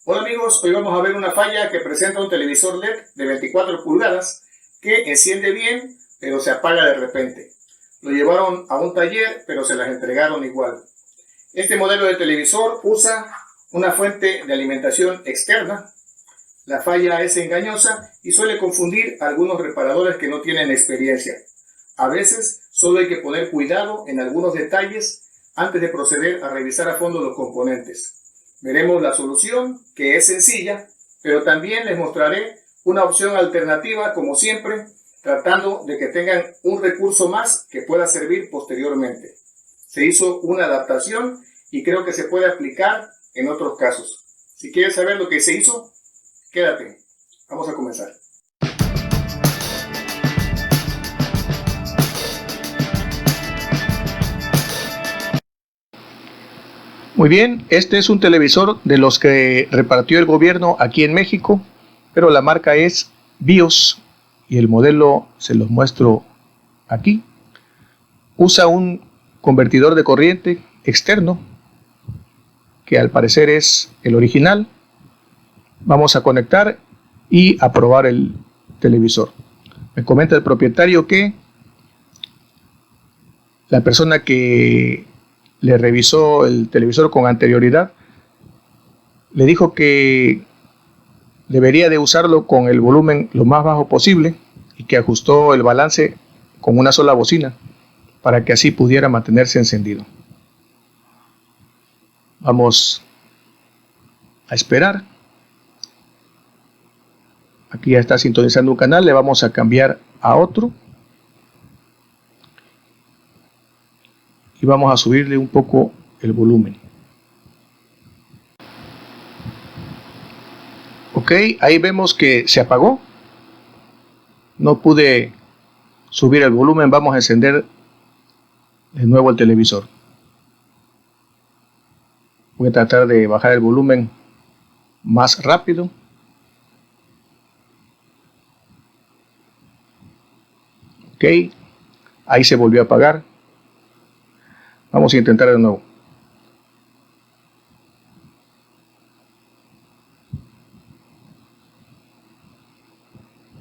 Hola amigos, hoy vamos a ver una falla que presenta un televisor LED de 24 pulgadas que enciende bien, pero se apaga de repente. Lo llevaron a un taller, pero se las entregaron igual. Este modelo de televisor usa una fuente de alimentación externa. La falla es engañosa y suele confundir a algunos reparadores que no tienen experiencia. A veces solo hay que poner cuidado en algunos detalles antes de proceder a revisar a fondo los componentes. Veremos la solución, que es sencilla, pero también les mostraré una opción alternativa, como siempre, tratando de que tengan un recurso más que pueda servir posteriormente. Se hizo una adaptación y creo que se puede aplicar en otros casos. Si quieres saber lo que se hizo, quédate. Vamos a comenzar. Muy bien, este es un televisor de los que repartió el gobierno aquí en México, pero la marca es BIOS y el modelo se los muestro aquí. Usa un convertidor de corriente externo, que al parecer es el original. Vamos a conectar y a probar el televisor. Me comenta el propietario que la persona que le revisó el televisor con anterioridad le dijo que debería de usarlo con el volumen lo más bajo posible y que ajustó el balance con una sola bocina para que así pudiera mantenerse encendido. Vamos a esperar. Aquí ya está sintonizando un canal, le vamos a cambiar a otro y vamos a subirle un poco el volumen. Ok, ahí vemos que se apagó. No pude subir el volumen. Vamos a encender de nuevo el televisor. Voy a tratar de bajar el volumen más rápido. Ok, ahí se volvió a apagar. Vamos a intentar de nuevo.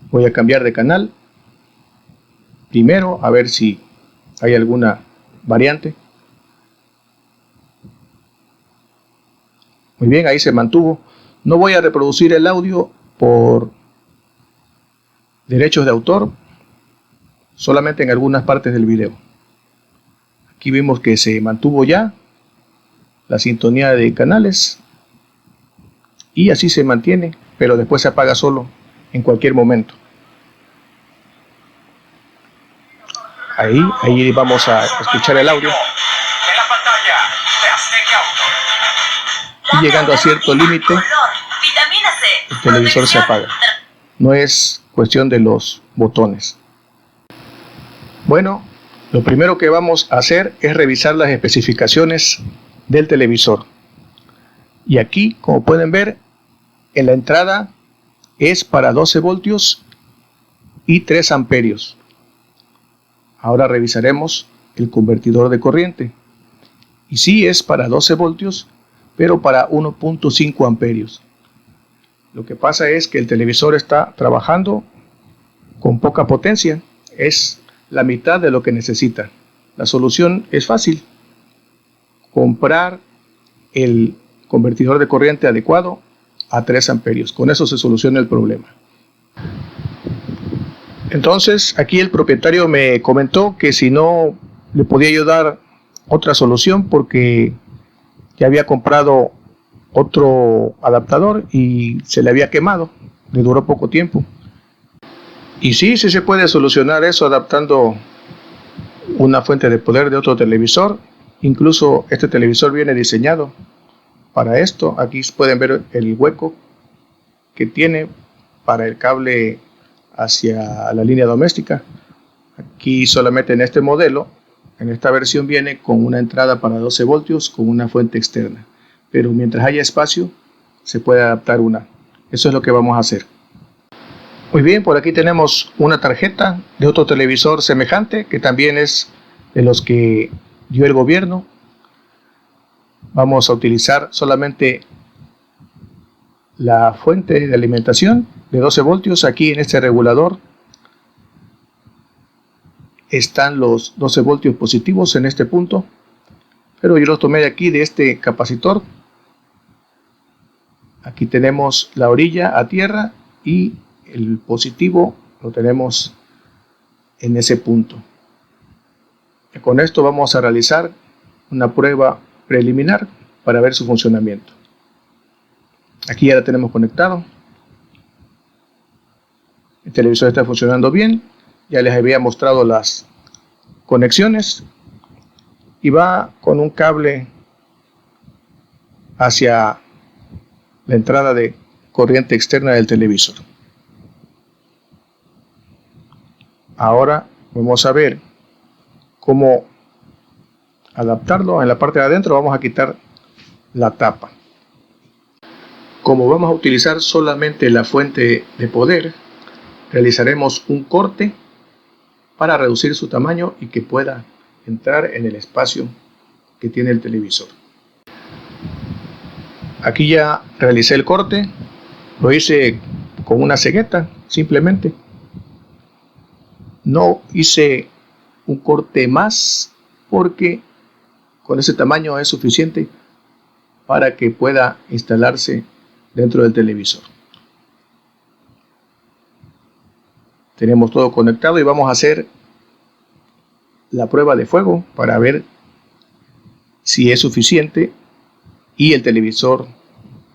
Voy a cambiar de canal. Primero, a ver si hay alguna variante. Muy bien, ahí se mantuvo. No voy a reproducir el audio por derechos de autor, solamente en algunas partes del video. Aquí vimos que se mantuvo ya la sintonía de canales y así se mantiene, pero después se apaga solo en cualquier momento. Ahí vamos a escuchar el audio. Y llegando a cierto límite, el televisor se apaga. No es cuestión de los botones. Bueno, lo primero que vamos a hacer es revisar las especificaciones del televisor. Y aquí, como pueden ver, en la entrada es para 12 voltios y 3 amperios. Ahora revisaremos el convertidor de corriente. Y sí es para 12 voltios, pero para 1.5 amperios. Lo que pasa es que el televisor está trabajando con poca potencia. Es la mitad de lo que necesita. La solución es fácil. Comprar el convertidor de corriente adecuado a 3 amperios. Con eso se soluciona el problema. Entonces, aquí el propietario me comentó que si no le podía yo dar otra solución porque ya había comprado otro adaptador y se le había quemado, le duró poco tiempo. Y sí se puede solucionar eso adaptando una fuente de poder de otro televisor. Incluso este televisor viene diseñado para esto. Aquí pueden ver el hueco que tiene para el cable hacia la línea doméstica. Aquí solamente en este modelo, en esta versión, viene con una entrada para 12 voltios con una fuente externa. Pero mientras haya espacio, se puede adaptar una. Eso es lo que vamos a hacer. Muy bien, por aquí tenemos una tarjeta de otro televisor semejante, que también es de los que dio el gobierno. Vamos a utilizar solamente la fuente de alimentación de 12 voltios. Aquí en este regulador están los 12 voltios positivos en este punto, pero yo los tomé de aquí, de este capacitor. Aquí tenemos la orilla a tierra y el positivo lo tenemos en ese punto. Y con esto vamos a realizar una prueba preliminar para ver su funcionamiento. Aquí ya la tenemos conectado. El televisor está funcionando bien. Ya les había mostrado las conexiones y va con un cable hacia la entrada de corriente externa del televisor. Ahora vamos a ver cómo adaptarlo. En la parte de adentro vamos a quitar la tapa. Como vamos a utilizar solamente la fuente de poder, realizaremos un corte para reducir su tamaño y que pueda entrar en el espacio que tiene el televisor. Aquí ya realicé el corte, lo hice con una cegueta simplemente. No hice un corte más porque con ese tamaño es suficiente para que pueda instalarse dentro del televisor. Tenemos todo conectado y vamos a hacer la prueba de fuego para ver si es suficiente y el televisor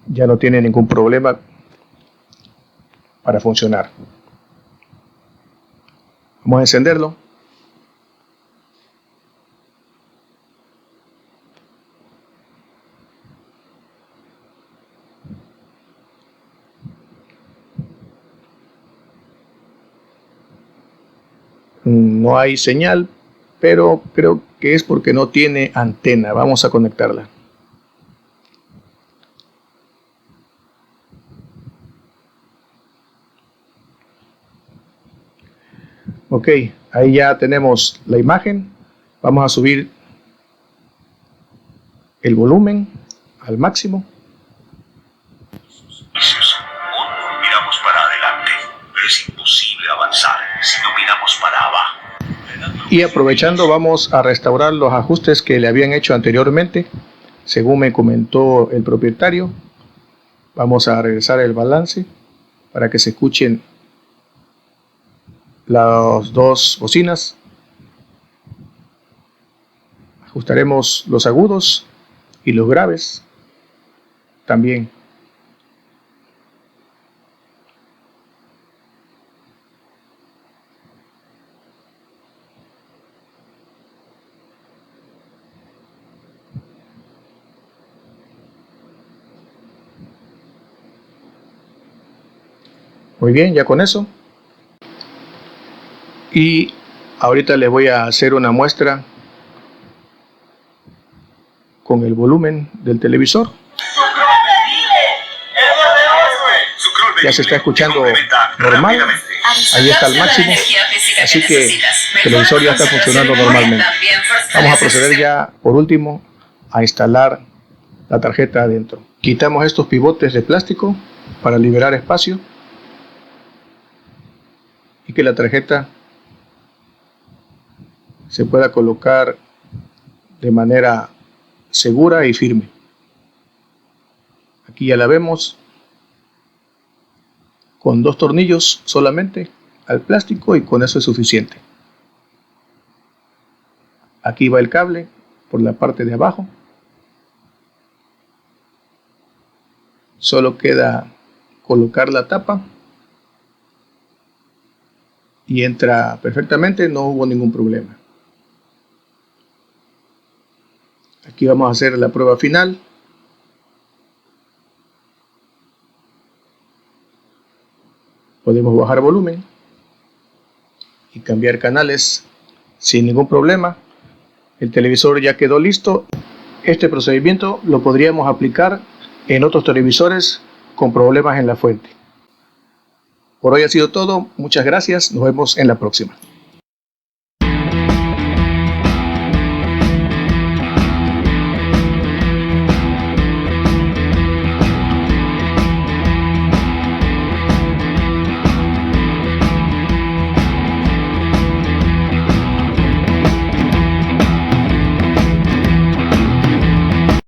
ya no tiene ningún problema para funcionar. Vamos a encenderlo. No hay señal, pero creo que es porque no tiene antena. Vamos a conectarla. Ok, ahí ya tenemos la imagen. Vamos a subir el volumen al máximo. Miramos para adelante, pero es imposible avanzar si no miramos para abajo. Y aprovechando, vamos a restaurar los ajustes que le habían hecho anteriormente, según me comentó el propietario. Vamos a regresar el balance para que se escuchen las dos bocinas. Ajustaremos los agudos y los graves también. Muy bien, ya con eso. Y ahorita les voy a hacer una muestra con el volumen del televisor. Ya se está escuchando normal. Ahí está al máximo. Así que el televisor ya está funcionando normalmente. Vamos a proceder ya por último a instalar la tarjeta adentro. Quitamos estos pivotes de plástico para liberar espacio y que la tarjeta se pueda colocar de manera segura y firme. Aquí ya la vemos con 2 tornillos solamente al plástico y con eso es suficiente. Aquí va el cable por la parte de abajo. Solo queda colocar la tapa y entra perfectamente, no hubo ningún problema. Aquí vamos a hacer la prueba final. Podemos bajar volumen y cambiar canales sin ningún problema. El televisor ya quedó listo. Este procedimiento lo podríamos aplicar en otros televisores con problemas en la fuente. Por hoy ha sido todo. Muchas gracias. Nos vemos en la próxima.